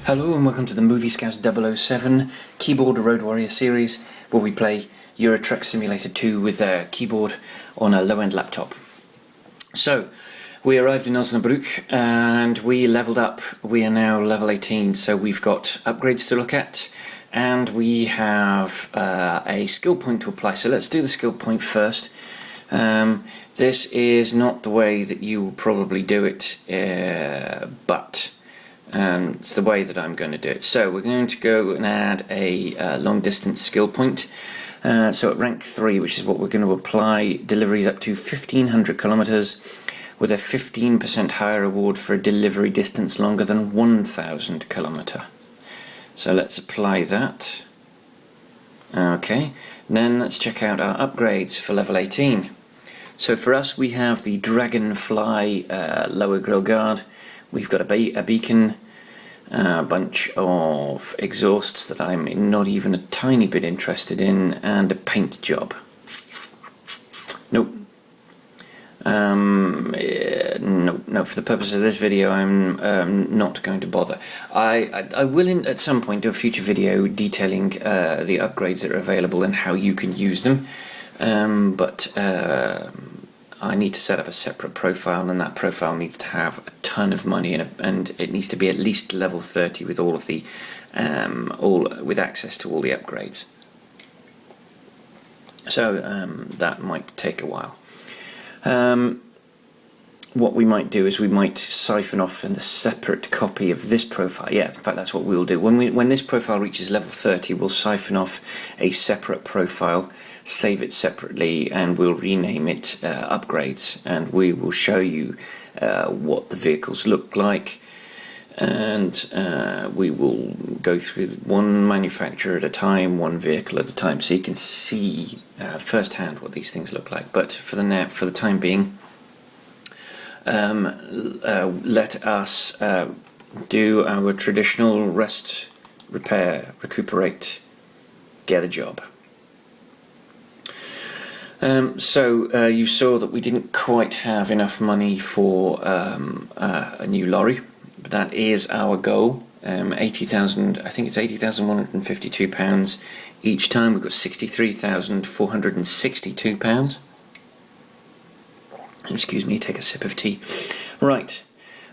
Hello and welcome to the Movie Scouts 007 Keyboard Road Warrior series, where we play Euro Truck Simulator 2 with a keyboard on a low-end laptop. So, we arrived in Osnabrück and we leveled up. We are now level 18, so we've got upgrades to look at and we have a skill point to apply. So let's do the skill point first. This is not the way that you will probably do it, but it's the way that I'm going to do it. So we're going to go and add a long distance skill point. So at rank 3, which is what we're going to apply, deliveries up to 1500 kilometers with a 15% higher reward for a delivery distance longer than 1000 kilometer. So let's apply that. Okay, then let's check out our upgrades for level 18. So for us, we have the Dragonfly lower grill guard. We've got a beacon, a bunch of exhausts that I'm not even a tiny bit interested in, and a paint job. Nope. No, for the purpose of this video I'm not going to bother. I will at some point do a future video detailing the upgrades that are available and how you can use them, but I need to set up a separate profile, and that profile needs to have a ton of money and it needs to be at least level 30 with all of the with access to all the upgrades. So that might take a while. What we might do is we might siphon off a separate copy of this profile. Yeah, in fact that's what we'll do. When this profile reaches level 30, we'll siphon off a separate profile, save it separately, and we'll rename it upgrades, and we will show you what the vehicles look like, and we will go through one manufacturer at a time, one vehicle at a time, so you can see firsthand what these things look like. But for the time being, let us do our traditional rest, repair, recuperate, get a job. So you saw that we didn't quite have enough money for a new lorry, but that is our goal. 80,000, I think it's £80,152 each time. We've got £63,462. Excuse me, take a sip of tea. Right,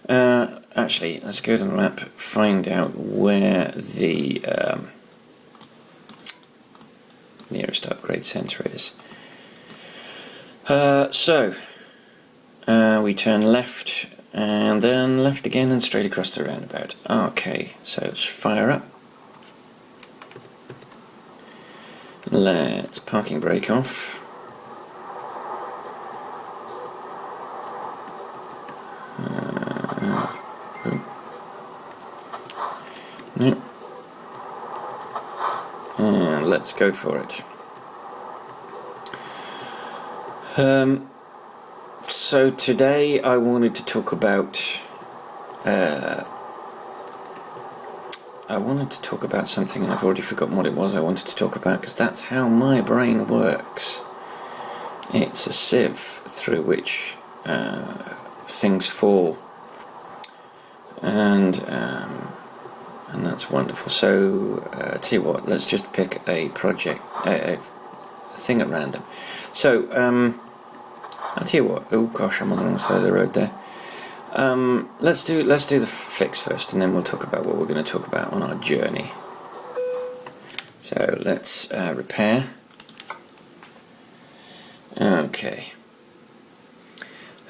actually, let's go to the map, find out where the nearest upgrade centre is. So we turn left, and then left again, and straight across the roundabout. Okay, so let's fire up. Let's parking brake off. No. And let's go for it. So today I wanted to talk about something, and I've already forgotten what it was I wanted to talk about, because that's how my brain works. It's a sieve through which things fall, and that's wonderful. So tell you what, let's just pick a project, a thing at random. So I'll tell you what. Oh gosh, I'm on the wrong side of the road there. Let's do the fix first, and then we'll talk about what we're going to talk about on our journey. So let's repair. Okay.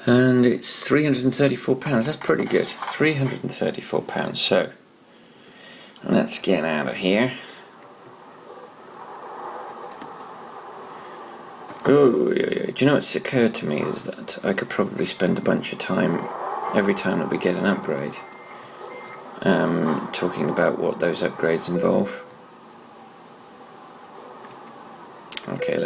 And it's £334. That's pretty good. £334. So let's get out of here. Oh, do you know what's occurred to me is that I could probably spend a bunch of time every time that we get an upgrade talking about what those upgrades involve. Okay,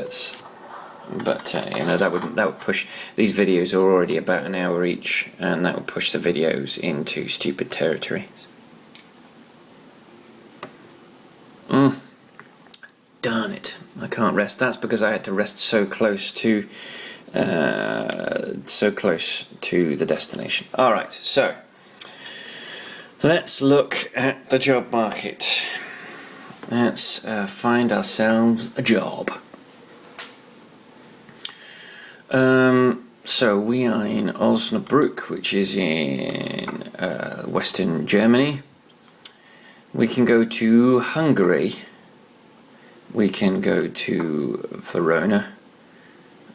but you know, that would push, these videos are already about an hour each, and that would push the videos into stupid territory. Darn it, I can't rest. That's because I had to rest so close to the destination. Alright, so Let's look at the job market. Let's find ourselves a job. So we are in Osnabrück, which is in Western Germany. We can go to Hungary. We can go to Verona.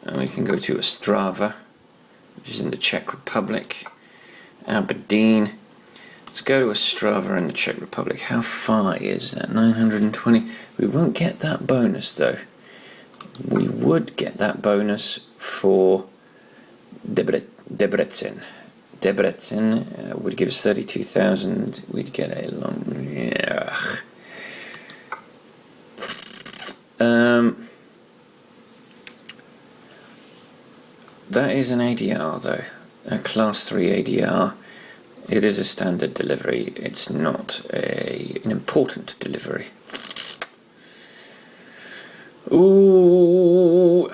And we can go to Ostrava, which is in the Czech Republic. Aberdeen. Let's go to Ostrava in the Czech Republic. How far is that? 920. We won't get that bonus though. We would get that bonus for Debrecen. Debrecen would give us 32,000. We'd get a long. Yeah. That is an ADR though, a Class 3 ADR. It is a standard delivery. It's not an important delivery. Ooh,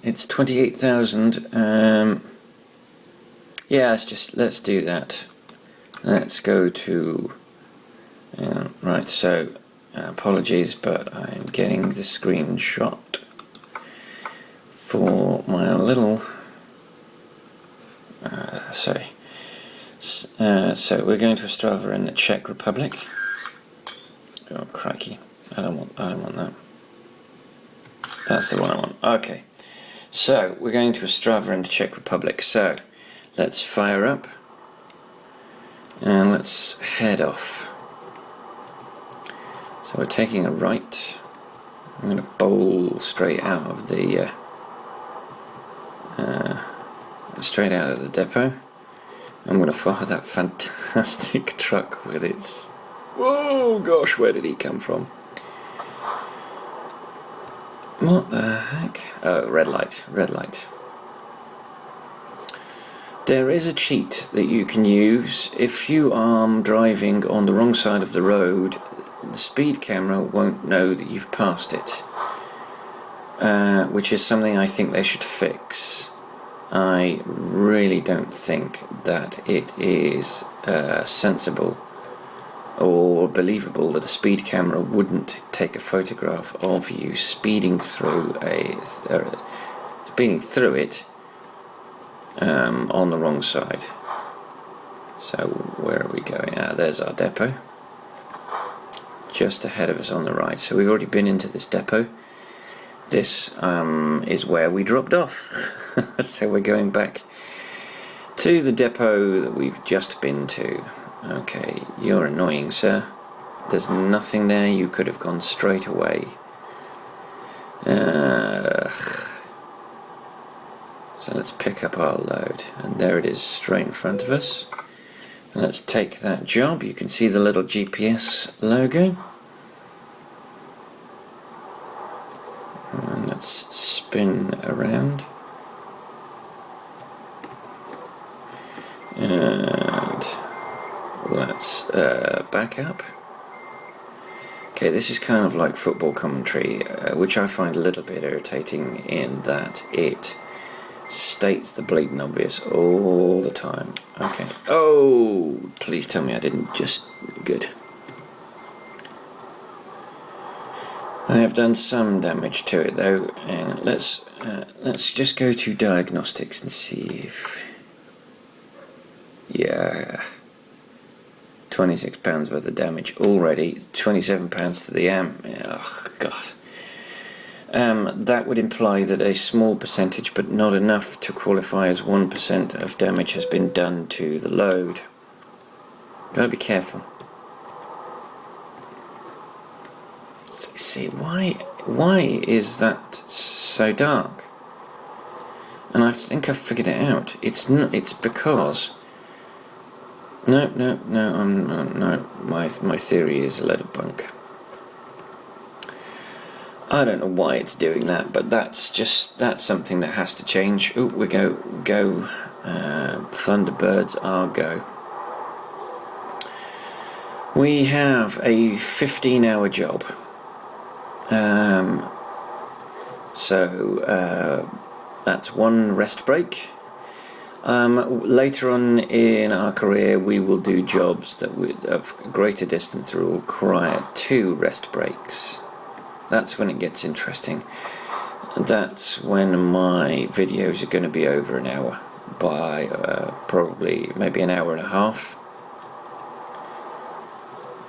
it's 28,000. Yeah, let's do that. Let's go to. Right. So, apologies, but I'm getting the screenshot for my little. So we're going to Ostrava in the Czech Republic. Oh crikey! I don't want that. That's the one I want. Okay. So we're going to Ostrava in the Czech Republic. So let's fire up and let's head off. So we're taking a right. I'm going to bowl straight out of the depot. I'm going to follow that fantastic truck with its... Whoa, gosh, where did he come from? What the heck? Oh, red light. There is a cheat that you can use. If you are driving on the wrong side of the road, the speed camera won't know that you've passed it. Which is something I think they should fix. I really don't think that it is sensible or believable that a speed camera wouldn't take a photograph of you speeding through it on the wrong side. So where are we going? There's our depot. Just ahead of us on the right. So we've already been into this depot. This is where we dropped off. So we're going back to the depot that we've just been to. Okay, you're annoying, sir. There's nothing there. You could have gone straight away. So let's pick up our load. And there it is, straight in front of us. And let's take that job. You can see the little GPS logo. And let's spin around. And let's back up. Okay, this is kind of like football commentary, which I find a little bit irritating in that it states the bleeding obvious all the time. Okay. Oh, please tell me I didn't just... Good. I have done some damage to it though, and let's just go to diagnostics and see if... Yeah, £26 worth of damage already. £27 to the amp. Oh God. That would imply that a small percentage, but not enough to qualify as 1% of damage, has been done to the load. Gotta be careful. See, why is that so dark? And I think I've figured it out. It's because... No, my theory is a load of bunk. I don't know why it's doing that, but that's something that has to change. Oh, we go, Thunderbirds are go. We have a 15-hour job. So that's one rest break. Later on in our career, we will do jobs that of greater distance that will require 2 rest breaks. That's when it gets interesting. That's when my videos are going to be over an hour by probably maybe an hour and a half.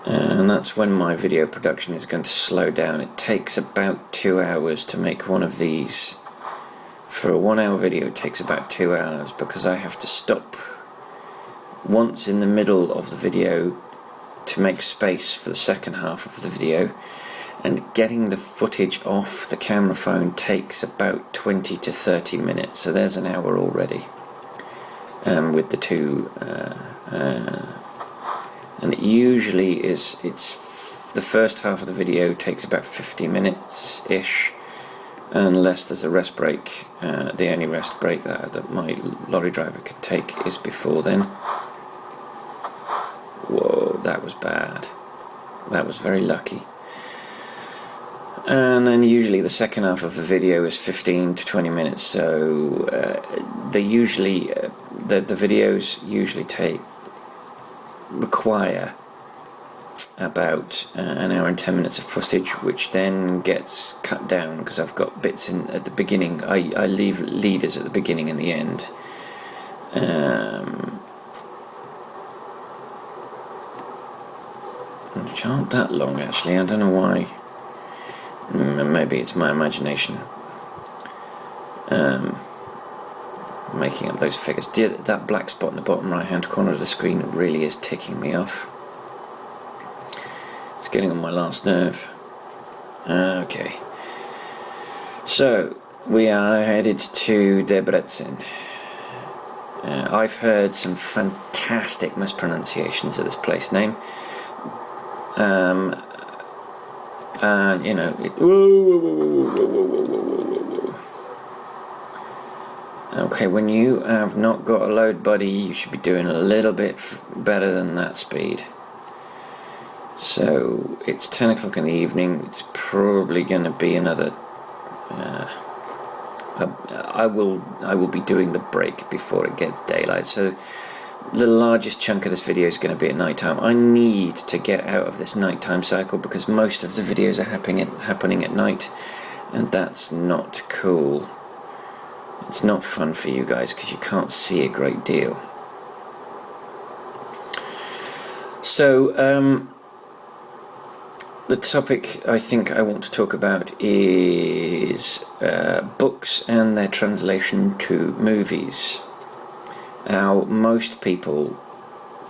And that's when my video production is going to slow down. It takes about 2 hours to make one of these. For a 1 hour video it takes about 2 hours because I have to stop once in the middle of the video to make space for the second half of the video, and getting the footage off the camera phone takes about 20 to 30 minutes, so there's an hour already with the 2 and it usually it's the first half of the video takes about 50 minutes ish, unless there's a rest break. The only rest break that my lorry driver can take is before then. Whoa, that was bad. That was very lucky. And then usually the second half of the video is 15 to 20 minutes, so they usually the videos usually require about an hour and 10 minutes of footage, which then gets cut down because I've got bits in at the beginning. I leave leaders at the beginning and the end. Which aren't that long actually. I don't know why. Maybe it's my imagination making up those figures. That black spot in the bottom right hand corner of the screen really is ticking me off. It's getting on my last nerve. Okay, so we are headed to Debrecen. I've heard some fantastic mispronunciations of this place name. And you know, okay, when you have not got a load buddy, you should be doing a little bit better than that speed. So it's 10 o'clock in the evening. It's probably going to be another I will be doing the break before it gets daylight, so the largest chunk of this video is going to be at night time. I need to get out of this nighttime cycle because most of the videos are happening at night, and that's not cool. It's not fun for you guys because you can't see a great deal. So the topic I think I want to talk about is books and their translation to movies. Now, most people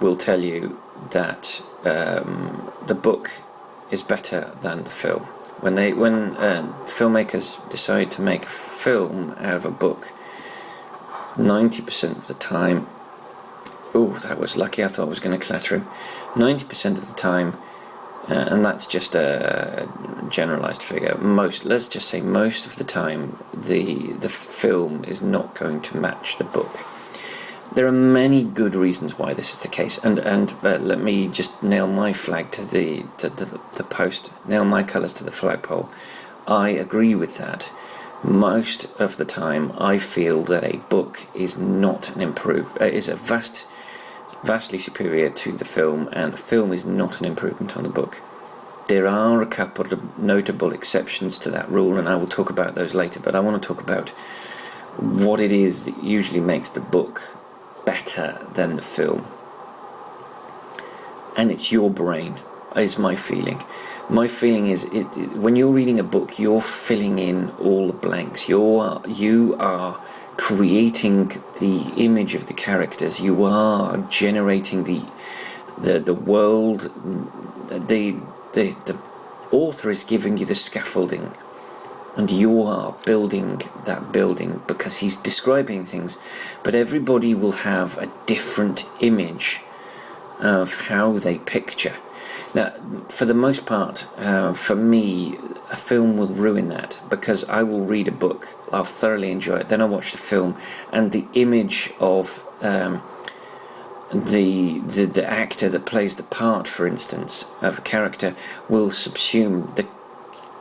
will tell you that the book is better than the film. When filmmakers decide to make a film out of a book, 90% of the time, oh, that was lucky, I thought I was going to clatter him. 90% of the time, and that's just a generalized figure, let's just say most of the time, the film is not going to match the book. There are many good reasons why this is the case, and let me just nail my flag to the post, nail my colours to the flagpole. I agree with that. Most of the time, I feel that a book is not an is a vastly superior to the film, and the film is not an improvement on the book. There are a couple of notable exceptions to that rule, and I will talk about those later. But I want to talk about what it is that usually makes the book better than the film, and it's your brain, is my feeling. My feeling is when you're reading a book, you're filling in all the blanks. You are creating the image of the characters. You are generating the world. The author is giving you the scaffolding, and you are building that building because he's describing things, but everybody will have a different image of how they picture. Now, for the most part, for me, a film will ruin that, because I will read a book, I'll thoroughly enjoy it, then I'll watch the film, and the image of the actor that plays the part, for instance, of a character will subsume the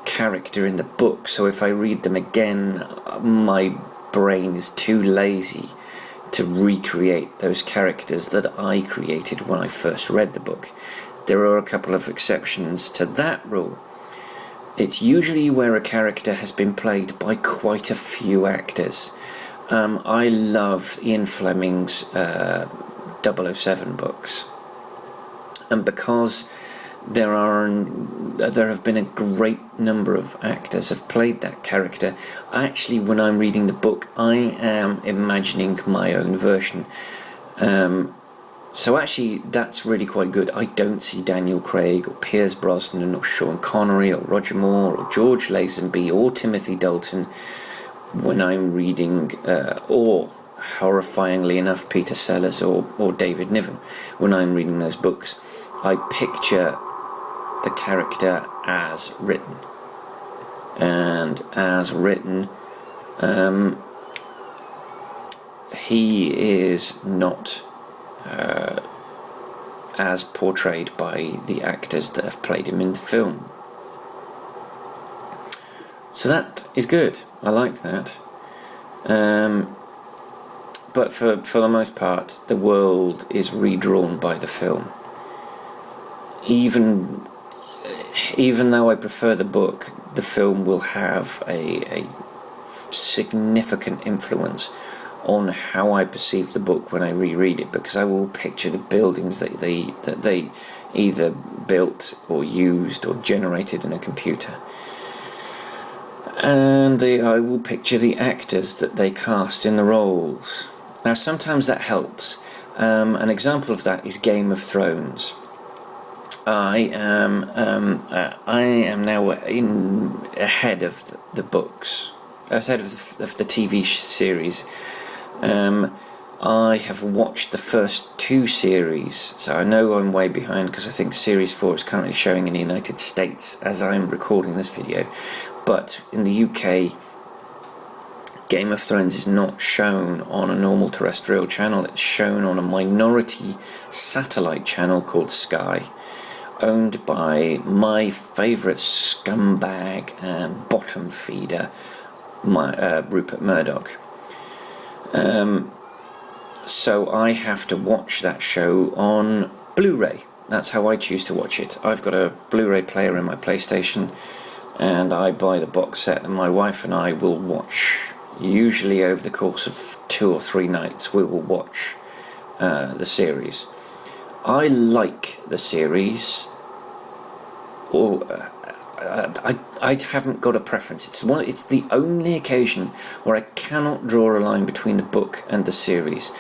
character in the book. So if I read them again, my brain is too lazy to recreate those characters that I created when I first read the book. There are a couple of exceptions to that rule. It's usually where a character has been played by quite a few actors. I love Ian Fleming's 007 books, and because there have been a great number of actors have played that character, actually when I'm reading the book I am imagining my own version. So actually that's really quite good. I don't see Daniel Craig or Pierce Brosnan or Sean Connery or Roger Moore or George Lazenby or Timothy Dalton when I'm reading, or horrifyingly enough Peter Sellers or David Niven. When I'm reading those books, I picture the character as written, and as written he is not as portrayed by the actors that have played him in the film. So that is good. I like that. But for the most part, the world is redrawn by the film. Even though I prefer the book, the film will have a significant influence on how I perceive the book when I reread it, because I will picture the buildings that they either built or used or generated in a computer, and I will picture the actors that they cast in the roles. Now sometimes that helps. An example of that is Game of Thrones. I am now ahead of the books, ahead of the TV series. I have watched the first 2 series, so I know I'm way behind because I think Series 4 is currently showing in the United States as I'm recording this video. But in the UK, Game of Thrones is not shown on a normal terrestrial channel. It's shown on a minority satellite channel called Sky, owned by my favourite scumbag and bottom feeder, Rupert Murdoch. So I have to watch that show on Blu-ray. That's how I choose to watch it. I've got a Blu-ray player in my PlayStation, and I buy the box set, and my wife and I will watch, usually over the course of 2 or 3 nights, we will watch the series. I like the series, or I haven't got a preference. It's the only occasion where I cannot draw a line between the book and the series.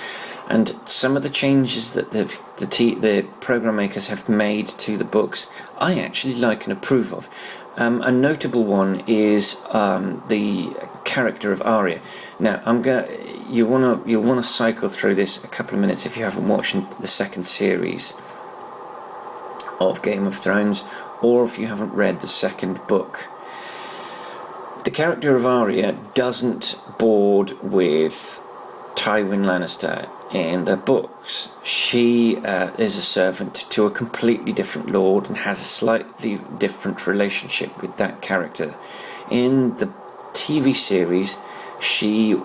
And some of the changes that the program makers have made to the books, I actually like and approve of. A notable one is the character of Arya. Now you'll wanna cycle through this a couple of minutes if you haven't watched the second series of Game of Thrones, or if you haven't read the second book. The character of Arya doesn't board with Tywin Lannister in the books. She is a servant to a completely different lord and has a slightly different relationship with that character. In the TV series, she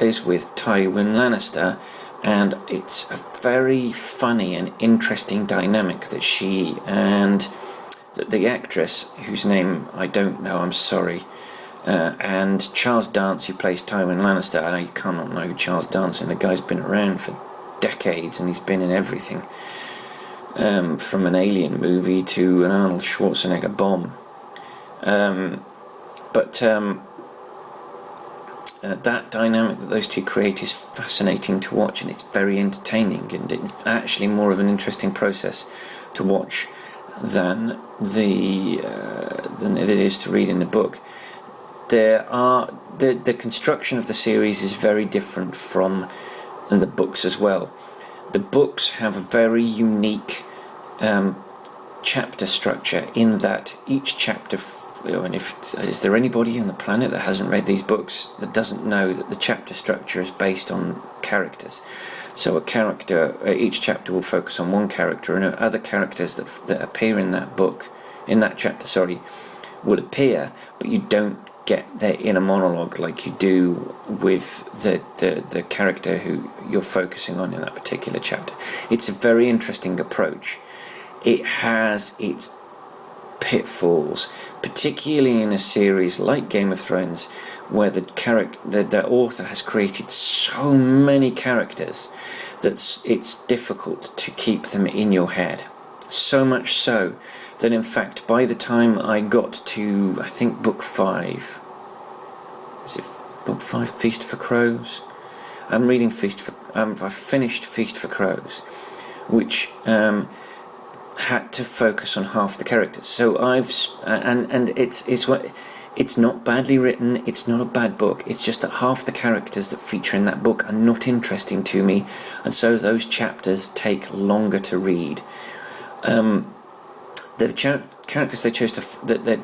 is with Tywin Lannister, and it's a very funny and interesting dynamic that she and the actress, whose name I don't know, I'm sorry, and Charles Dance, who plays Tywin Lannister. I know you cannot know who Charles Dance is. The guy's been around for decades, and he's been in everything, from an Alien movie to an Arnold Schwarzenegger bomb. That dynamic that those two create is fascinating to watch, and it's very entertaining, and it's actually more of an interesting process to watch than it is to read in the book. The construction of the series is very different from the books as well. The books have a very unique chapter structure, in that each chapter, and is there anybody on the planet that hasn't read these books that doesn't know that the chapter structure is based on characters? So each chapter will focus on one character, and other characters that appear in that book, in that chapter, will appear, but you don't get their inner monologue like you do with the character who you're focusing on in that particular chapter. It's a very interesting approach. It has its pitfalls, particularly in a series like Game of Thrones, where the author has created so many characters that it's difficult to keep them in your head. So much so that, in fact, by the time I got to, I think, book 5, is it book 5, Feast for Crows? I'm reading I've finished Feast for Crows, which had to focus on half the characters. So it's not badly written, it's not a bad book, it's just that half the characters that feature in that book are not interesting to me, and so those chapters take longer to read. The characters they chose that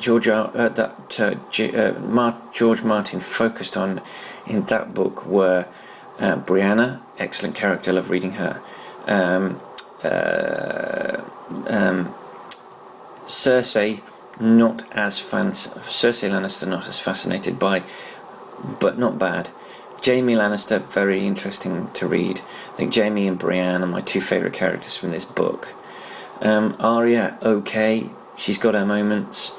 George Martin focused on in that book were Brianna, excellent character, love reading her. Cersei, Cersei Lannister, not as fascinated by, but not bad. Jaime Lannister, very interesting to read. I think Jaime and Brienne are my two favourite characters from this book. Arya, okay, she's got her moments.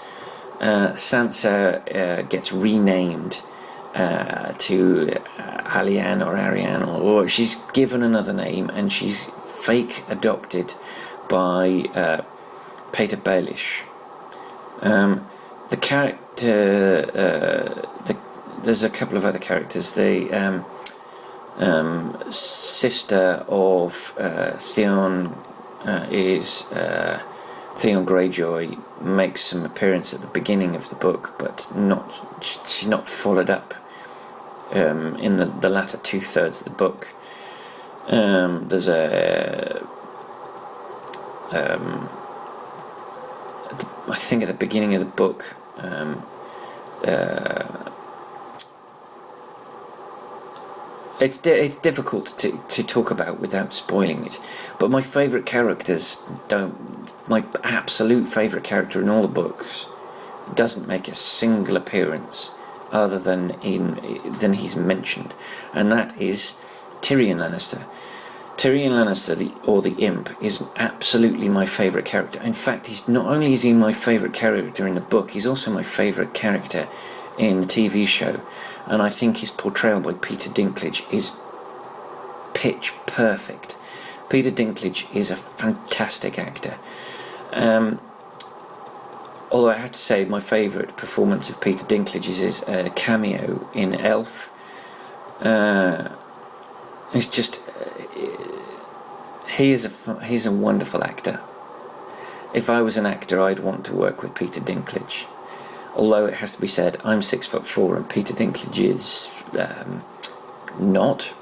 Sansa gets renamed to Alianne or Arianne, or she's given another name, and she's fake adopted by Peter Baelish. The character, there's a couple of other characters. The sister of Theon is Theon Greyjoy, makes some appearance at the beginning of the book, but she's not followed up in the latter 2/3 of the book. There's I think at the beginning of the book, it's difficult to talk about without spoiling it. But my favourite characters my absolute favourite character in all the books doesn't make a single appearance other than he's mentioned, and that is Tyrion Lannister. Tyrion Lannister, the Imp, is absolutely my favourite character. In fact, he's not only is he my favourite character in the book, he's also my favourite character in the TV show. And I think his portrayal by Peter Dinklage is pitch perfect. Peter Dinklage is a fantastic actor. Although I have to say my favourite performance of Peter Dinklage is his cameo in Elf. It's just... he's a wonderful actor. If I was an actor, I'd want to work with Peter Dinklage. Although it has to be said, I'm 6'4" and Peter Dinklage is not.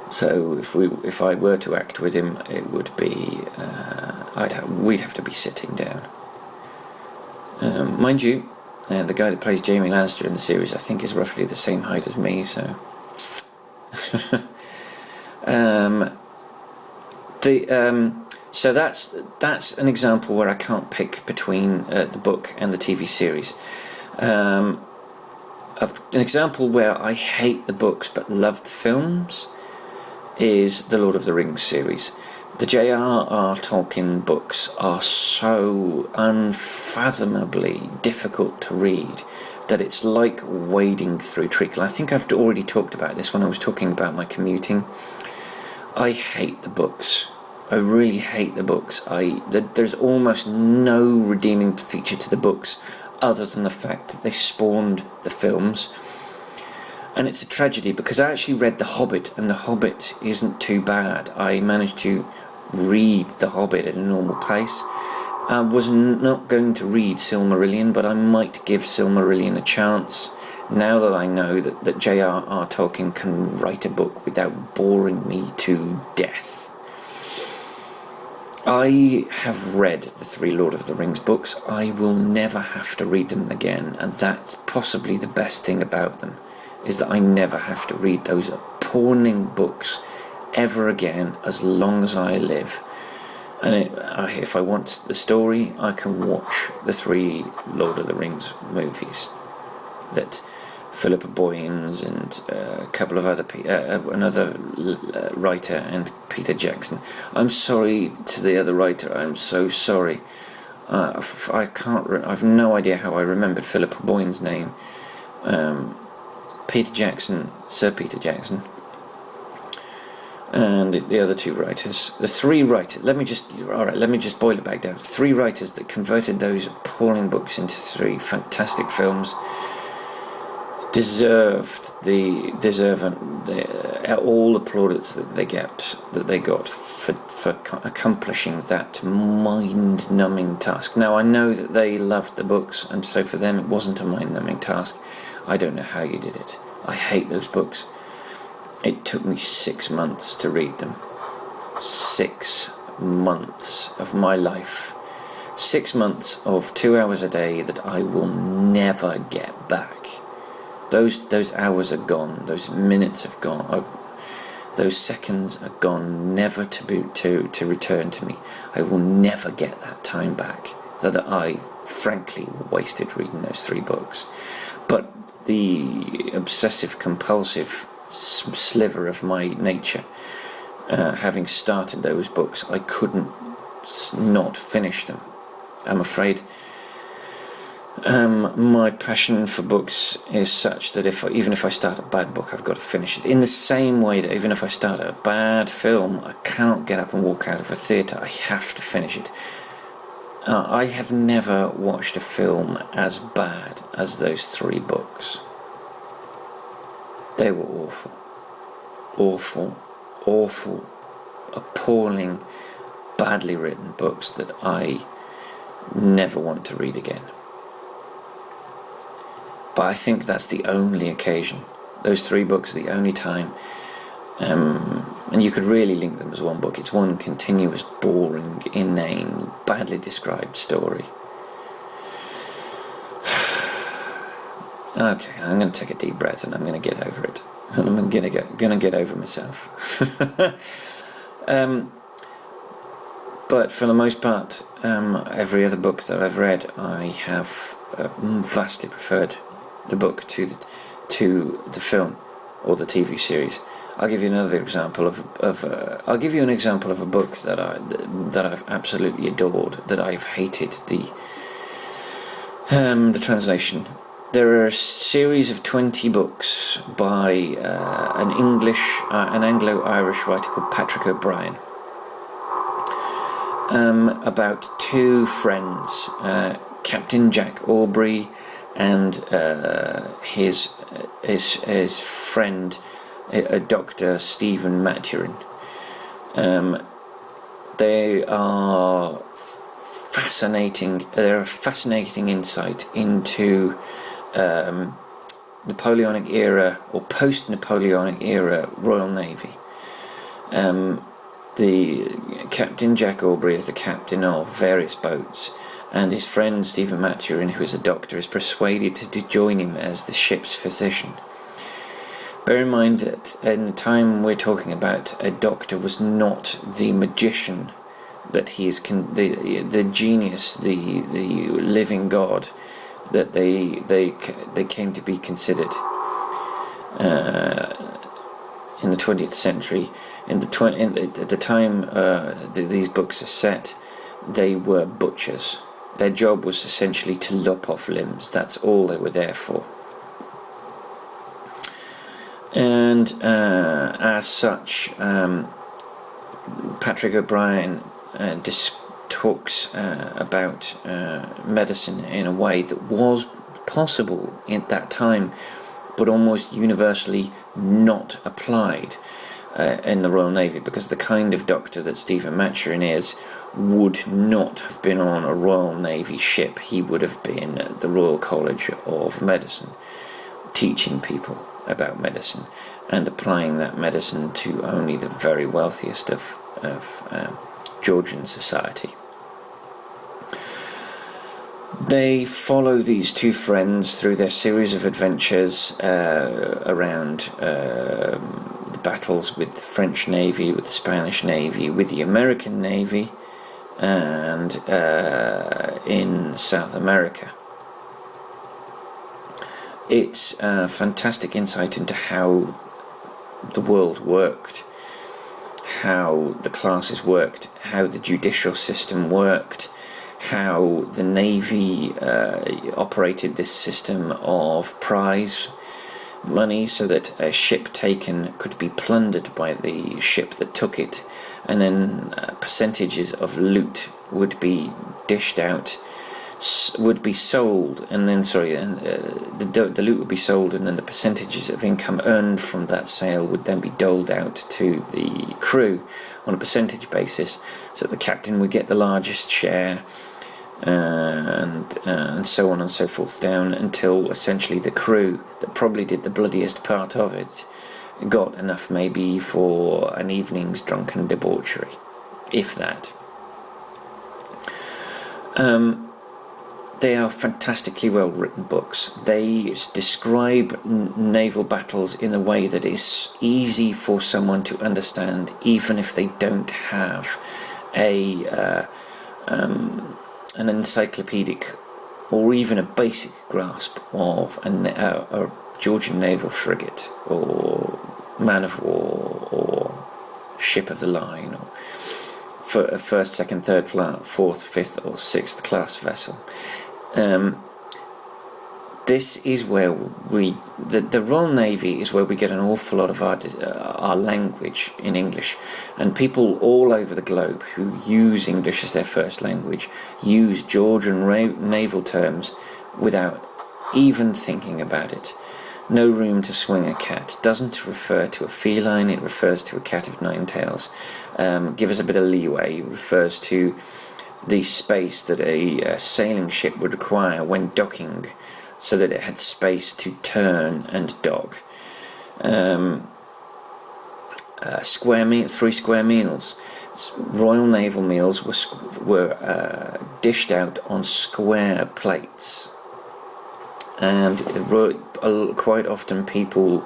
So if I were to act with him, it would be we'd have to be sitting down. Mind you, the guy that plays Jaime Lannister in the series, I think, is roughly the same height as me. So. So that's an example where I can't pick between the book and the TV series. An example where I hate the books but love the films is the Lord of the Rings series. The J.R.R. Tolkien books are so unfathomably difficult to read that it's like wading through treacle. I think I've already talked about this when I was talking about my commuting. I hate the books. I really hate the books. There's almost no redeeming feature to the books other than the fact that they spawned the films. And it's a tragedy because I actually read The Hobbit, and The Hobbit isn't too bad. I managed to read The Hobbit at a normal pace. I was not going to read Silmarillion, but I might give Silmarillion a chance now that I know that J.R.R. Tolkien can write a book without boring me to death. I have read the 3 Lord of the Rings books. I will never have to read them again, and that's possibly the best thing about them, is that I never have to read those appalling books ever again as long as I live. And if I want the story, I can watch the 3 Lord of the Rings movies that Philippa Boyens and a couple of other another writer and Peter Jackson. I'm sorry to the other writer. I'm so sorry. I can't. I've no idea how I remembered Philippa Boyens' name. Peter Jackson, Sir Peter Jackson, and the other 2 writers. The 3 writers. Let me just boil it back down. 3 writers that converted those appalling books into 3 fantastic films deserve all the plaudits that they got for accomplishing that mind-numbing task. Now I know that they loved the books, and so for them it wasn't a mind-numbing task. I don't know how you did it. I hate those books. It took me 6 months to read them. 6 months of my life. 6 months of 2 hours a day that I will never get back. Those hours are gone. Those minutes have gone. Those seconds are gone, never to return to me. I will never get that time back that I frankly wasted reading those 3 books. But the obsessive compulsive sliver of my nature, having started those books, I couldn't not finish them. I'm afraid my passion for books is such that even if I start a bad book, I've got to finish it. In the same way that even if I start a bad film, I cannot get up and walk out of a theatre. I have to finish it. I have never watched a film as bad as those 3 books. They were awful. Awful, awful, appalling, badly written books that I never want to read again. But I think that's the only occasion. Those 3 books are the only time. And you could really link them as one book. It's one continuous, boring, inane, badly described story. Okay, I'm going to take a deep breath and I'm going to get over it. I'm going to get over myself. But for the most part, every other book that I've read, I have vastly preferred the book to the film or the TV series. I'll give you another example I'll give you an example of a book that I've absolutely adored, that I've hated the translation. There are a series of 20 books by an Anglo-Irish writer called Patrick O'Brien, about 2 friends, Captain Jack Aubrey and his friend, Dr. Stephen Maturin. They are fascinating. They're a fascinating insight into Napoleonic era or post-Napoleonic era Royal Navy. The Captain Jack Aubrey is the captain of various boats, and his friend Stephen Maturin, who is a doctor, is persuaded to join him as the ship's physician. Bear in mind that in the time we're talking about, a doctor was not the magician that he is, the genius, the living god that they came to be considered in the 20th century. At the time these books are set, they were butchers. Their job was essentially to lop off limbs. That's all they were there for. And as such, Patrick O'Brien talks about medicine in a way that was possible at that time, but almost universally not applied in the Royal Navy, because the kind of doctor that Stephen Maturin is would not have been on a Royal Navy ship. He would have been at the Royal College of Medicine, teaching people about medicine and applying that medicine to only the very wealthiest of Georgian society. They follow these 2 friends through their series of adventures around the battles with the French Navy, with the Spanish Navy, with the American Navy, and in South America. It's a fantastic insight into how the world worked, how the classes worked, how the judicial system worked, how the Navy operated this system of prize money so that a ship taken could be plundered by the ship that took it, and then percentages of loot would be dished out, would be sold, and then the loot would be sold, and then the percentages of income earned from that sale would then be doled out to the crew on a percentage basis, so the captain would get the largest share, and so on and so forth down, until essentially the crew that probably did the bloodiest part of it got enough maybe for an evening's drunken debauchery, if that. They are fantastically well written books. They describe naval battles in a way that is easy for someone to understand, even if they don't have an encyclopedic or even a basic grasp of a Georgian naval frigate or man of war or ship of the line, or for a first, second, third, fourth, fifth or sixth class vessel. This is where the Royal Navy is where we get an awful lot of our language in English, and people all over the globe who use English as their first language use Georgian naval terms without even thinking about it. No room to swing a cat doesn't refer to a feline, it refers to a cat of nine tails. Give us a bit of leeway, it refers to the space that a sailing ship would require when docking, so that it had space to turn and dock. 3 square meals. Royal Naval meals were dished out on square plates, and quite often people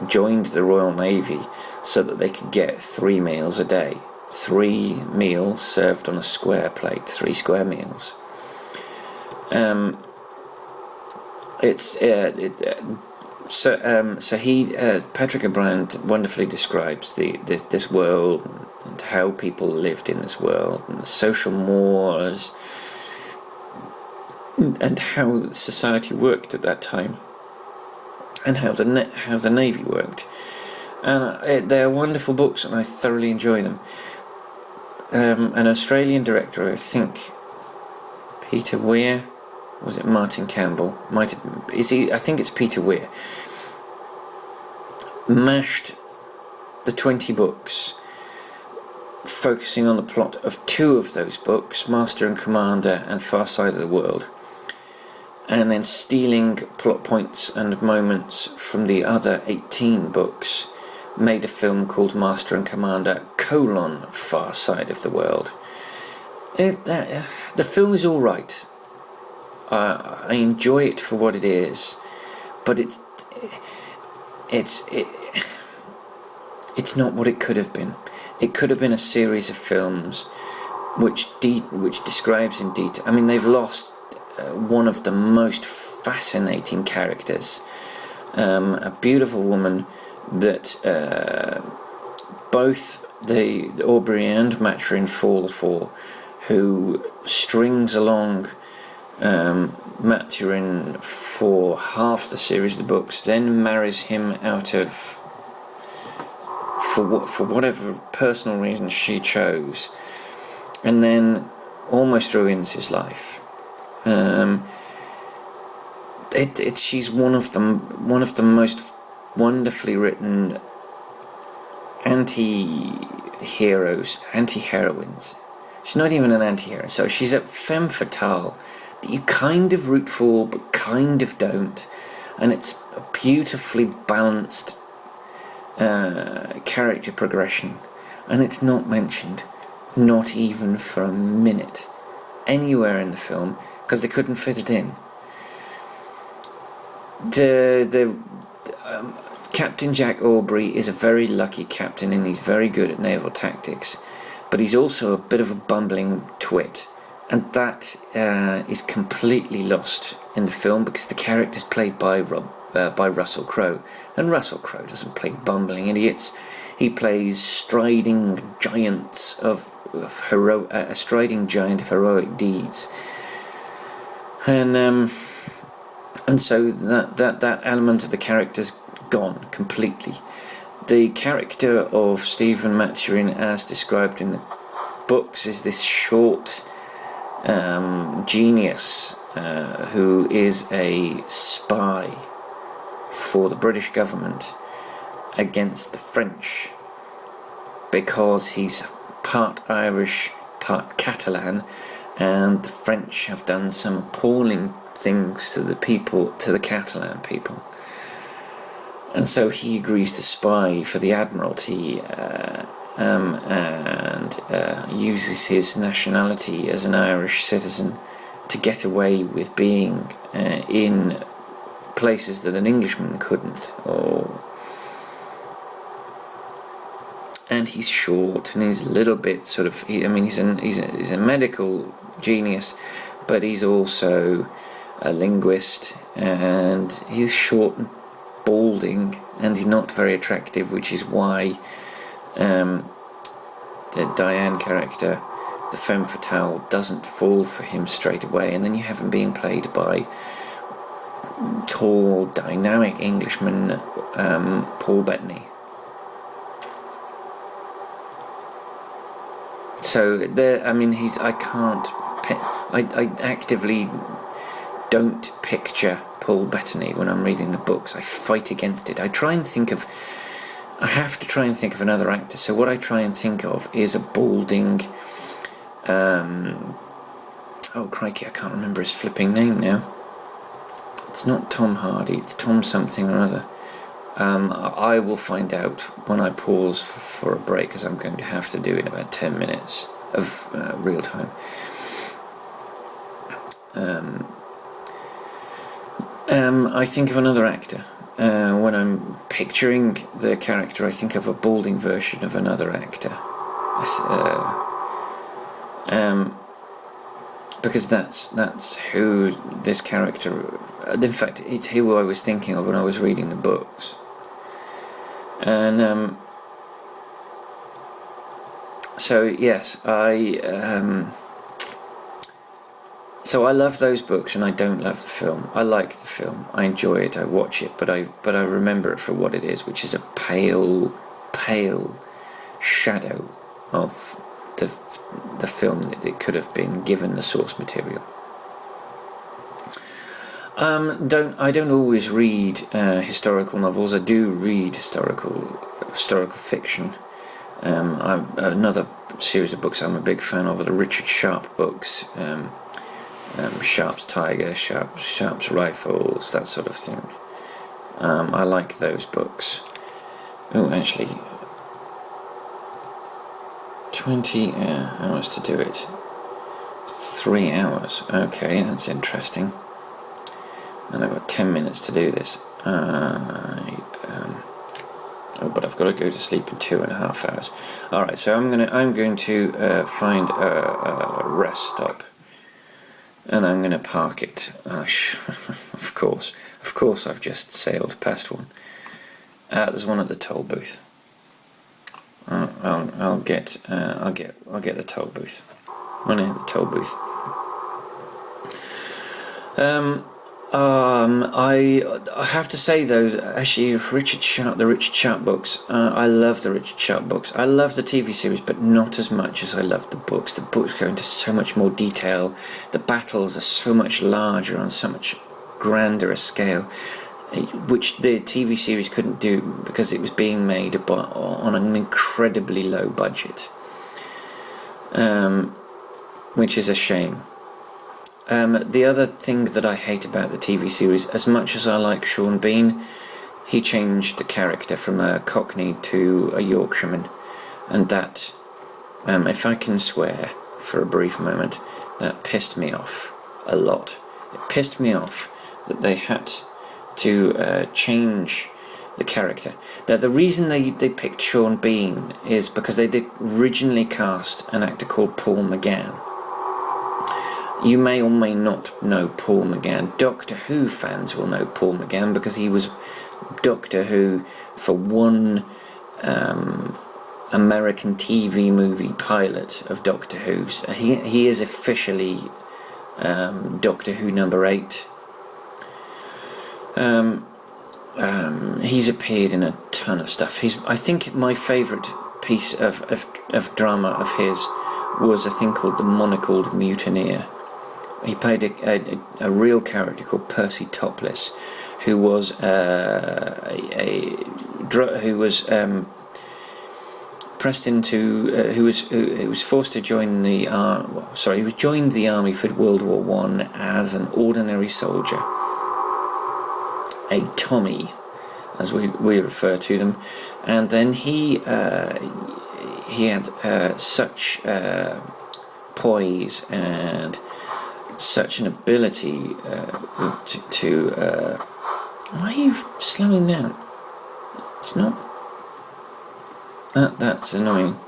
joined the Royal Navy so that they could get 3 meals a day. 3 meals served on a square plate, 3 square meals. Patrick O'Brien wonderfully describes this world and how people lived in this world, and the social mores, and how society worked at that time, and how the Navy worked. And they're wonderful books, and I thoroughly enjoy them. An Australian director, I think Peter Weir, was it Martin Campbell? I think it's Peter Weir. Mashed the 20 books, focusing on the plot of 2 of those books, Master and Commander and Far Side of the World, and then stealing plot points and moments from the other 18 books, made a film called Master and Commander: Far Side of the World. The film is all right. I enjoy it for what it is, but it's not what it could have been. It could have been a series of films which describes in detail. I mean, they've lost one of the most fascinating characters, a beautiful woman that both the Aubrey and Maturin fall for, who strings along Maturin for half the series of the books, then marries him for whatever personal reason she chose, and then almost ruins his life. She's one of the most wonderfully written anti-heroines. She's not even an anti-hero, so she's a femme fatale that you kind of root for but kind of don't, and it's a beautifully balanced character progression, and it's not mentioned, not even for a minute, anywhere in the film, because they couldn't fit it in. Captain Jack Aubrey is a very lucky captain, and he's very good at naval tactics, but he's also a bit of a bumbling twit, and that is completely lost in the film because the character's played by Russell Crowe, and Russell Crowe doesn't play bumbling idiots. He plays striding giants of a striding giant of heroic deeds, and so that element of the character's gone completely. The character of Stephen Maturin, as described in the books, is this short genius who is a spy for the British government against the French, because he's part Irish, part Catalan, and the French have done some appalling things to the Catalan people. And so he agrees to spy for the Admiralty and uses his nationality as an Irish citizen to get away with being in places that an Englishman couldn't. And he's short, and he's a little bit sort of. He's a medical genius, but he's also a linguist, and he's short and balding, and he's not very attractive, which is why the Diane character, the femme fatale, doesn't fall for him straight away. And then you have him being played by tall, dynamic Englishman Paul Bettany. So there, I actively don't picture Paul Bettany when I'm reading the books. I fight against it. I have to try and think of another actor. So what I try and think of is a balding, oh crikey, I can't remember his flipping name now. It's not Tom Hardy, it's Tom something or other. I will find out when I pause for a break, as I'm going to have to do in about 10 minutes of real time. I think of another actor. When I'm picturing the character, I think of a balding version of another actor. Because that's who this character... In fact, it's who I was thinking of when I was reading the books. And so yes, so I love those books, and I don't love the film. I like the film, I enjoy it, I watch it, but I remember it for what it is, which is a pale shadow of the film that it could have been, given the source material. I don't always read historical novels. I do read historical fiction. Another series of books I'm a big fan of are the Richard Sharp books. Sharp's Tiger, Sharp's Rifles, that sort of thing. I like those books. Oh, actually, 20 hours to do it. 3 hours. Okay, that's interesting. And I've got 10 minutes to do this. But I've got to go to sleep in 2.5 hours. All right, so I'm going to find a rest stop, and I'm going to park it. Of course, I've just sailed past one. There's one at the toll booth. I'll get the toll booth. One at the toll booth. I have to say though, actually, the Richard Sharp books, I love the Richard Sharp books. I love the TV series, but not as much as I love the books. The books go into so much more detail. The battles are so much larger, on so much grander a scale, which the TV series couldn't do because it was being made on an incredibly low budget, which is a shame. The other thing that I hate about the TV series, as much as I like Sean Bean, he changed the character from a Cockney to a Yorkshireman, and that, if I can swear for a brief moment, that pissed me off a lot. It pissed me off that they had to change the character. Now, the reason they picked Sean Bean is because they did originally cast an actor called Paul McGann. You may or may not know Paul McGann. Doctor Who fans will know Paul McGann because he was Doctor Who for one American TV movie pilot of Doctor Who. So he is officially Doctor Who number 8. He's appeared in a ton of stuff. I think my favourite piece of drama of his was a thing called The Monocled Mutineer. He played a real character called Percy Topless, who was pressed into who was forced to join the he joined the army for World War I as an ordinary soldier, a Tommy, as we refer to them, and then he had such poise and such an ability to why are you slowing down? It's not that's annoying.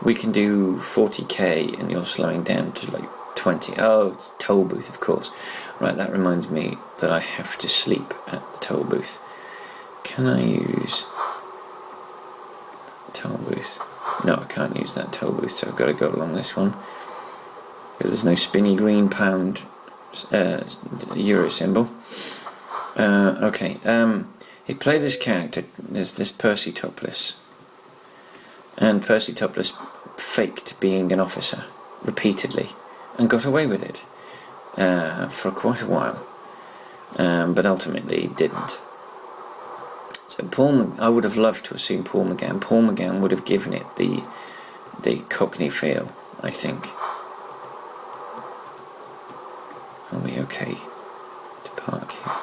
We can do 40k and you're slowing down to like 20. Oh, it's toll booth, of course. Right, that reminds me that I have to sleep at the toll booth. Can I use toll booth? No, I can't use that toll booth, so I've got to go along this one because there's no spinny green pound euro symbol. Okay, he played this character, there's this Percy Topless, and Percy Topless faked being an officer repeatedly and got away with it for quite a while, but ultimately didn't. So I would have loved to have seen Paul McGann. Paul McGann would have given it the Cockney feel, I think. Are we okay to park here?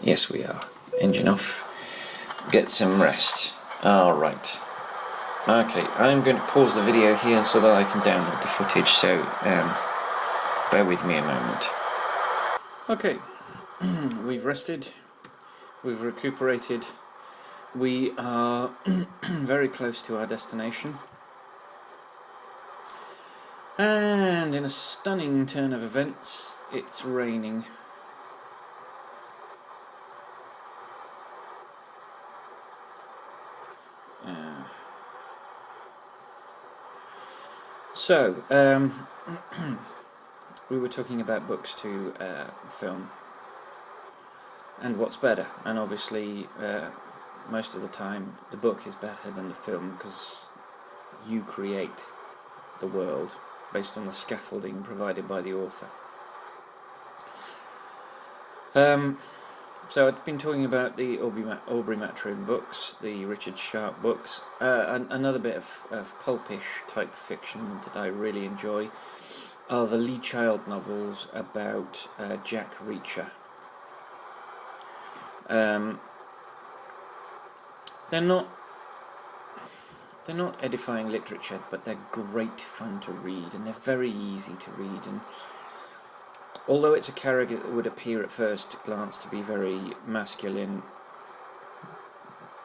Yes, we are. Engine off. Get some rest. Alright. Okay, I'm going to pause the video here so that I can download the footage, so bear with me a moment. Okay, we've rested, we've recuperated, we are very close to our destination, and in a stunning turn of events, it's raining. So, we were talking about books to film, and what's better, and obviously most of the time the book is better than the film because you create the world based on the scaffolding provided by the author. So I've been talking about the Aubrey Maturin books, the Richard Sharp books, another bit of pulpish type fiction that I really enjoy are the Lee Child novels about Jack Reacher. They're not edifying literature, but they're great fun to read, and they're very easy to read. And although it's a character that would appear at first glance to be very masculine,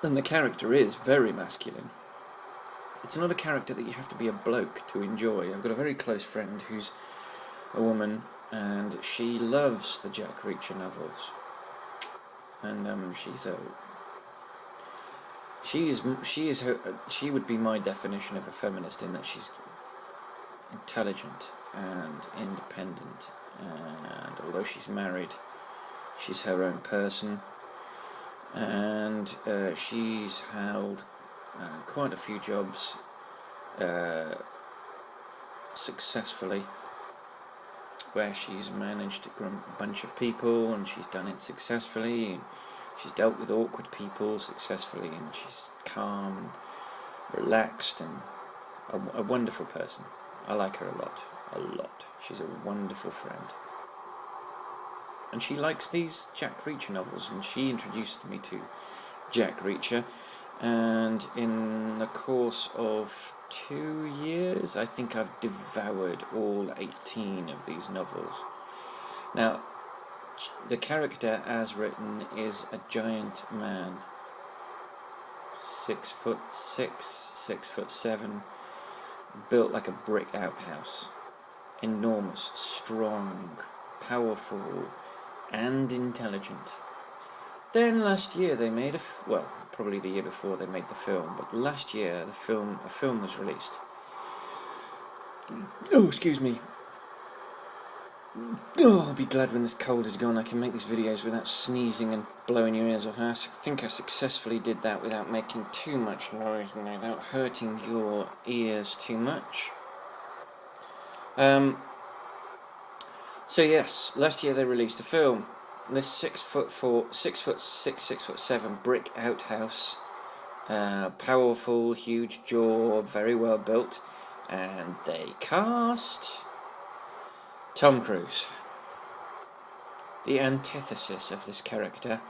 and the character is very masculine, it's not a character that you have to be a bloke to enjoy. I've got a very close friend who's a woman, and she loves the Jack Reacher novels, and she would be my definition of a feminist, in that she's intelligent and independent, and although she's married, she's her own person, and she's held quite a few jobs successfully, where she's managed a bunch of people, and she's done it successfully, and she's dealt with awkward people successfully, and she's calm and relaxed and a wonderful person. I like her a lot. She's a wonderful friend. And she likes these Jack Reacher novels, and she introduced me to Jack Reacher, and in the course of 2 years I think I've devoured all 18 of these novels. Now, the character as written is a giant man 6'6", 6'7", built like a brick outhouse. Enormous, strong, powerful, and intelligent. Then last year they made well, probably the year before they made the film, but last year a film was released. Oh, excuse me. Oh, I'll be glad when this cold is gone. I can make these videos without sneezing and blowing your ears off. And I think I successfully did that without making too much noise and without hurting your ears too much. So yes, last year they released a film. This 6'4", 6'6", 6'7" brick outhouse, powerful, huge jaw, very well built, and they cast Tom Cruise. The antithesis of this character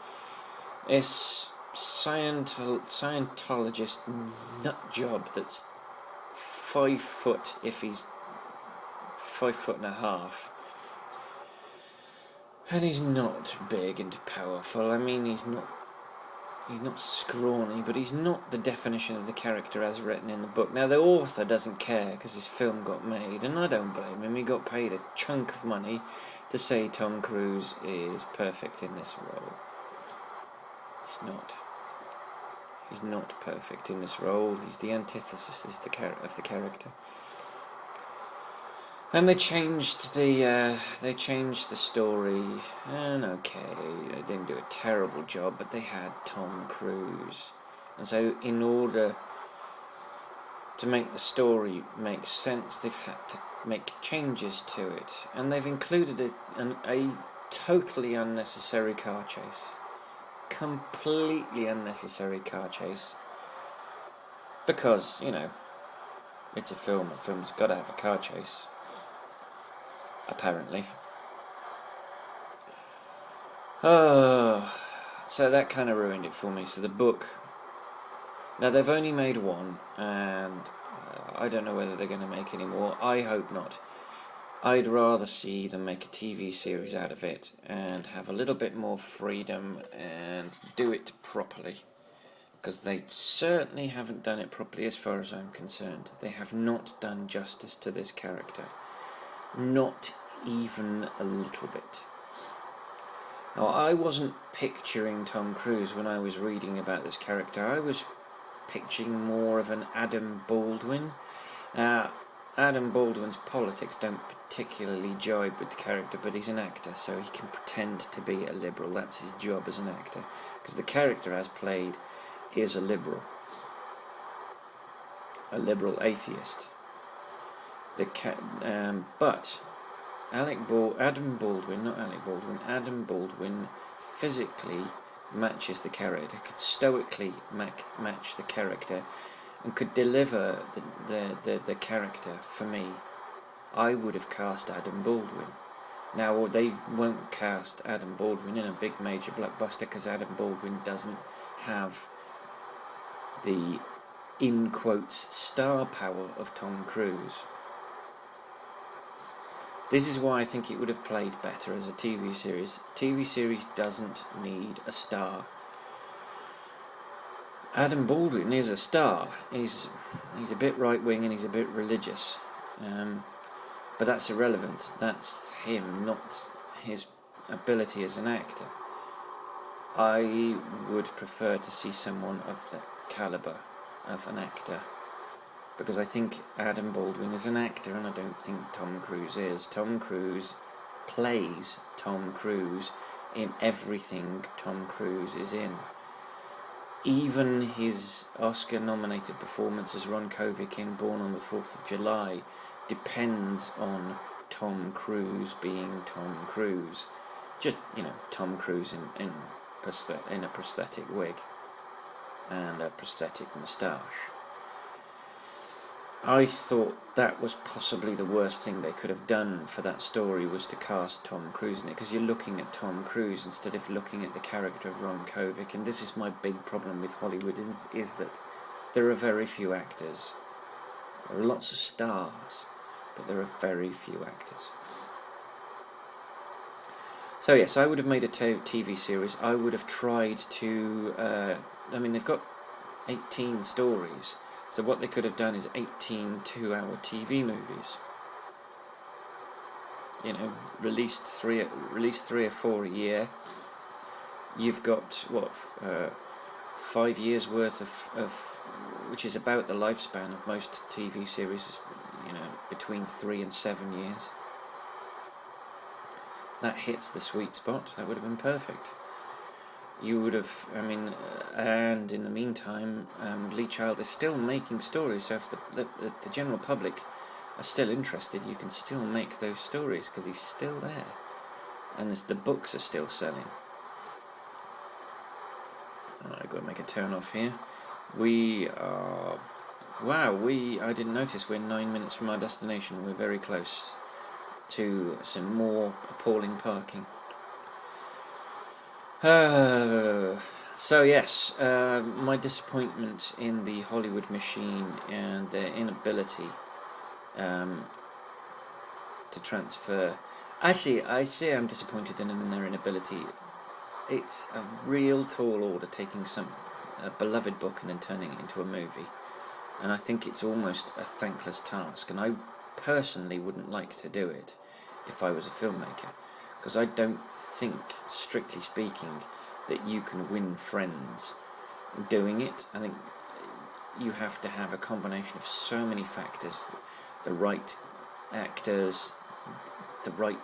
is Scientologist nutjob that's 5 foot, if he's 5'1.5". And he's not big and powerful. I mean, he's not scrawny, but he's not the definition of the character as written in the book. Now, the author doesn't care because his film got made, and I don't blame him. He got paid a chunk of money to say Tom Cruise is perfect in this role. He's not. He's not perfect in this role. He's the antithesis of the character. And they changed the story, and okay, they didn't do a terrible job, but they had Tom Cruise, and so in order to make the story make sense, they've had to make changes to it, and they've included a totally unnecessary car chase, completely unnecessary car chase, because, you know, it's a film. A film's got to have a car chase. Apparently. Oh, so that kind of ruined it for me. So the book, now they've only made one, and I don't know whether they're going to make any more. I hope not. I'd rather see them make a TV series out of it and have a little bit more freedom and do it properly, because they certainly haven't done it properly as far as I'm concerned. They have not done justice to this character. Not even a little bit. Now, I wasn't picturing Tom Cruise when I was reading about this character. I was picturing more of an Adam Baldwin. Adam Baldwin's politics don't particularly jibe with the character, but he's an actor, so he can pretend to be a liberal. That's his job as an actor, because the character as played is a liberal atheist. But Adam Baldwin physically matches the character, could stoically match the character, and could deliver the character for me. I would have cast Adam Baldwin. Now, they won't cast Adam Baldwin in a big major blockbuster because Adam Baldwin doesn't have the, in quotes, star power of Tom Cruise. This is why I think it would have played better as a TV series. TV series doesn't need a star. Adam Baldwin is a star. He's a bit right-wing and he's a bit religious. But that's irrelevant. That's him, not his ability as an actor. I would prefer to see someone of the calibre of an actor, because I think Adam Baldwin is an actor and I don't think Tom Cruise is. Tom Cruise plays Tom Cruise in everything Tom Cruise is in. Even his Oscar-nominated performance as Ron Kovic in Born on the 4th of July depends on Tom Cruise being Tom Cruise. Just, you know, Tom Cruise in a prosthetic wig and a prosthetic moustache. I thought that was possibly the worst thing they could have done for that story, was to cast Tom Cruise in it, because you're looking at Tom Cruise instead of looking at the character of Ron Kovic. And this is my big problem with Hollywood, is that there are very few actors. There are lots of stars, but there are very few actors. So yes, I would have made a TV series. I would have tried to, I mean, they've got 18 stories. So what they could have done is 18 two-hour TV movies. You know, released three or four a year. You've got what 5 years worth of which is about the lifespan of most TV series. You know, between 3 and 7 years. That hits the sweet spot. That would have been perfect. You would have, I mean, and in the meantime, Lee Child is still making stories, so if the general public are still interested, you can still make those stories, because he's still there. And the books are still selling. I've got to make a turn off here. We are, wow, I didn't notice we're 9 minutes from our destination. We're very close to some more appalling parking. So yes, my disappointment in the Hollywood machine and their inability to transfer. Actually, I say I'm disappointed in their inability. It's a real tall order taking a beloved book and then turning it into a movie, and I think it's almost a thankless task. And I personally wouldn't like to do it if I was a filmmaker. Because I don't think, strictly speaking, that you can win friends doing it. I think you have to have a combination of so many factors: the right actors, the right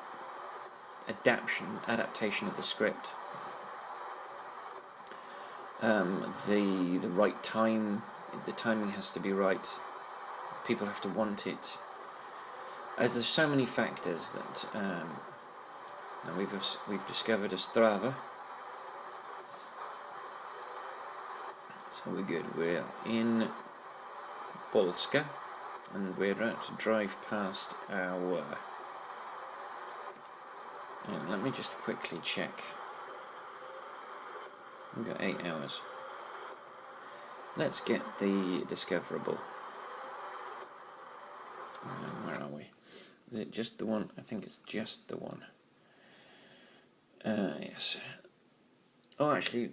adaptation of the script, the right time. The timing has to be right. People have to want it. There's so many factors that. And we've discovered Ostrava, so we're good. We're in Polska, and we're about to drive past our. Let me just quickly check. We've got 8 hours. Let's get the discoverable. Where are we? Is it just the one? I think it's just the one. Yes. Oh, actually,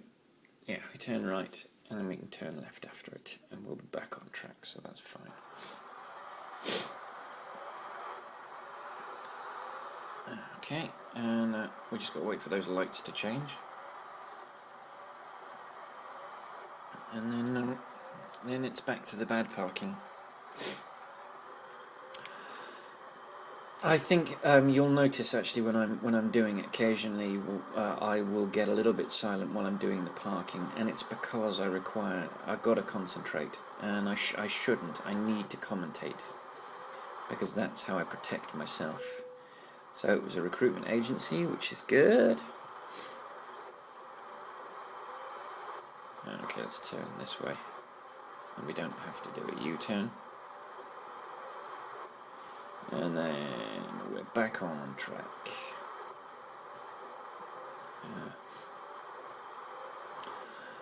yeah, we turn right, and then we can turn left after it, and we'll be back on track, so that's fine. Okay, and we just got to wait for those lights to change. And then it's back to the bad parking. I think you'll notice actually when I'm doing it occasionally, I will get a little bit silent while I'm doing the parking, and it's because I've got to concentrate, and I shouldn't. I need to commentate, because that's how I protect myself. So it was a recruitment agency, which is good. Okay, let's turn this way, and we don't have to do a U-turn. And then we're back on track.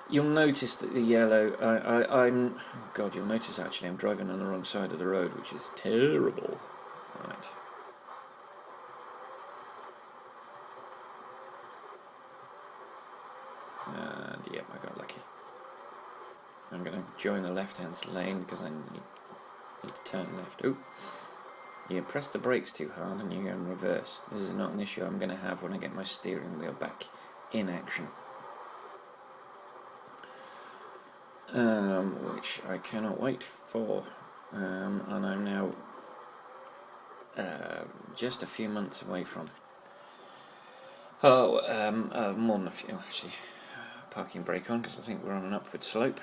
You'll notice that the yellow. I'm. Oh God, you'll notice actually I'm driving on the wrong side of the road, which is terrible. Right. And yep, I got lucky. I'm going to join the left-hand lane because I need to turn left. Ooh. You press the brakes too hard and you go in reverse. This is not an issue I'm going to have when I get my steering wheel back in action. Which I cannot wait for. And I'm now just a few months away from. More than a few actually. Parking brake on because I think we're on an upward slope.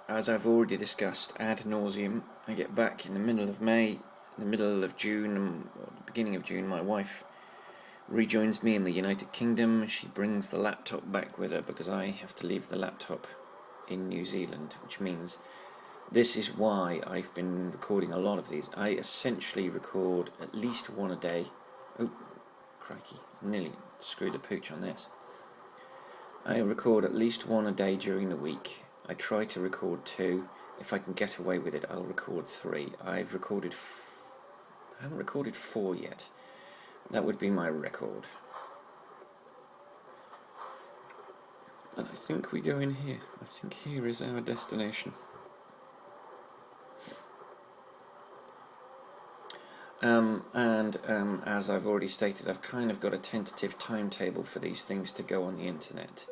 As I've already discussed ad nauseum, I get back in the middle of May, in the middle of June, or the beginning of June. My wife rejoins me in the United Kingdom. She brings the laptop back with her because I have to leave the laptop in New Zealand, which means this is why I've been recording a lot of these. I essentially record at least one a day. Oh, crikey, nearly screwed the pooch on this. I record at least one a day during the week. I try to record 2. If I can get away with it, I'll record 3. I haven't recorded 4 yet. That would be my record. But I think we go in here. I think here is our destination. As I've already stated, I've kind of got a tentative timetable for these things to go on the internet.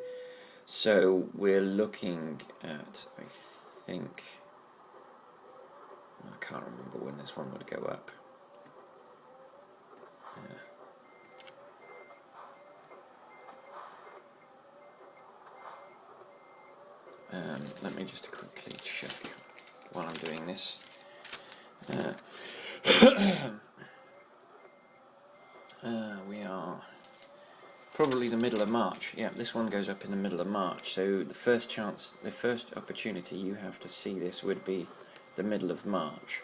So we're looking at, I think, I can't remember when this one would go up. Let me just quickly check while I'm doing this. We are probably the middle of March. Yeah, this one goes up in the middle of March. So the first opportunity you have to see this would be the middle of March.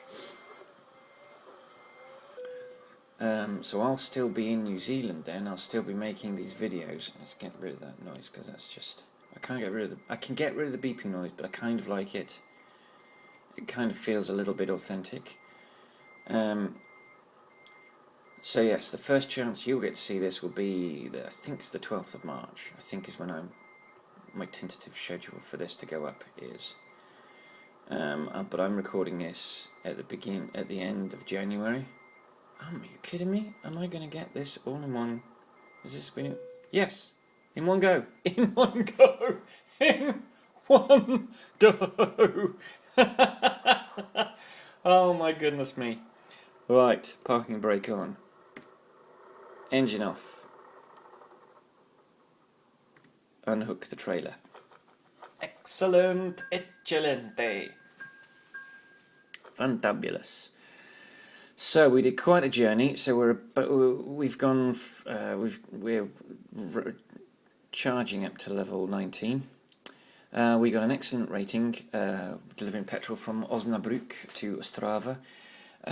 So I'll still be in New Zealand then. I'll still be making these videos. Let's get rid of that noise because that's just. I can get rid of the beeping noise, but I kind of like it. It kind of feels a little bit authentic. So yes, the first chance you'll get to see this will be, I think it's the 12th of March. I think is when my tentative schedule for this to go up is. But I'm recording this at the end of January. Are you kidding me? Am I going to get this all in one? Is this going to? Yes, in one go. In one go. In one go. Oh my goodness me. Right, parking brake on. Engine off. Unhook the trailer. Excellent, eccellente. Fantabulous. So we did quite a journey. So we're charging up to level 19. We got an excellent rating, delivering petrol from Osnabrück to Ostrava.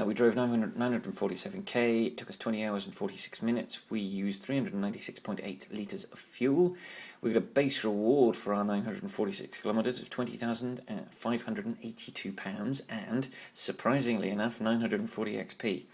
We drove 947k, it took us 20 hours and 46 minutes. We used 396.8 litres of fuel. We got a base reward for our 946 kilometres of £20,582 and, surprisingly enough, 940 XP.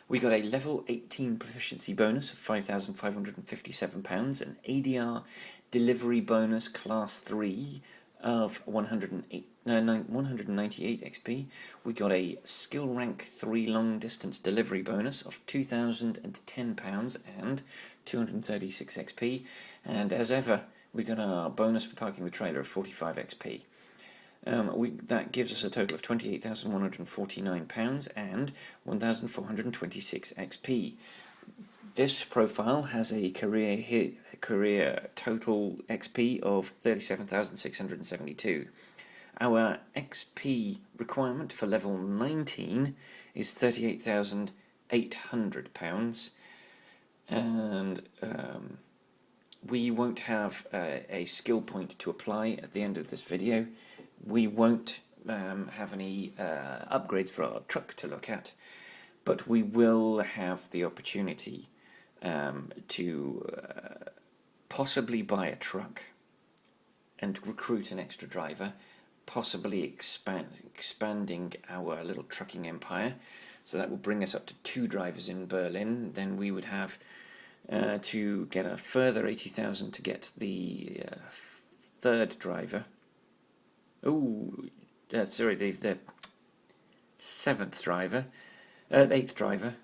We got a level 18 proficiency bonus of £5,557, an ADR delivery bonus class 3 of 198 XP. We got a skill rank 3 long distance delivery bonus of £2,010 and 236 XP, and as ever we got our bonus for parking the trailer of 45 XP. That gives us a total of £28,149 and 1,426 XP. This profile has a career total XP of 37,672. Our XP requirement for level 19 is £38,800, and we won't have a skill point to apply at the end of this video. We won't have any upgrades for our truck to look at, but we will have the opportunity to possibly buy a truck and recruit an extra driver, possibly expanding our little trucking empire. So that will bring us up to 2 drivers in Berlin. Then we would have to get a further 80,000 to get the 3rd driver. The 7th driver, 8th driver.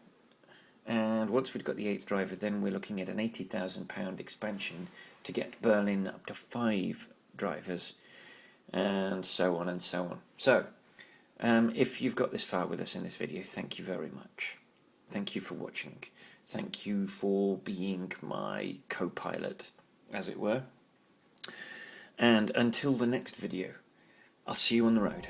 And once we've got the 8th driver, then we're looking at an £80,000 expansion to get Berlin up to 5 drivers, and so on and so on. So, if you've got this far with us in this video, thank you very much. Thank you for watching. Thank you for being my co-pilot, as it were. And until the next video, I'll see you on the road.